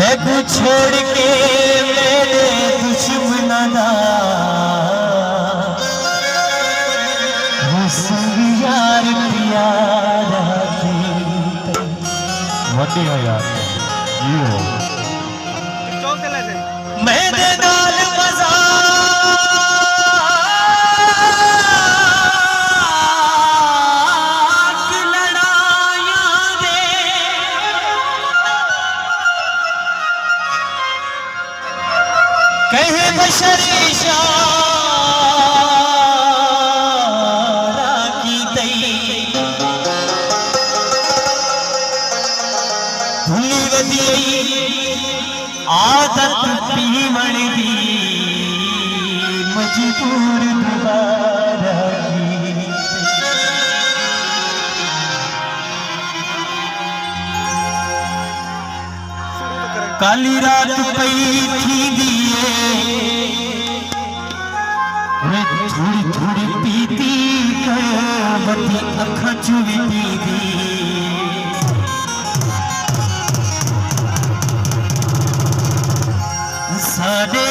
मैं को छोड़ के मेरे दुश्मन दा संग यार प्यारा वड्डी है यार ये हो मैं दे दाल मजा कहे बशर इशारा की तई भूली वदी आदत पीवण दी मजबूर दोबारा की काली रात पई थी दिए थोड़ी थोड़ी पीती बती अखा चुवी दी सारे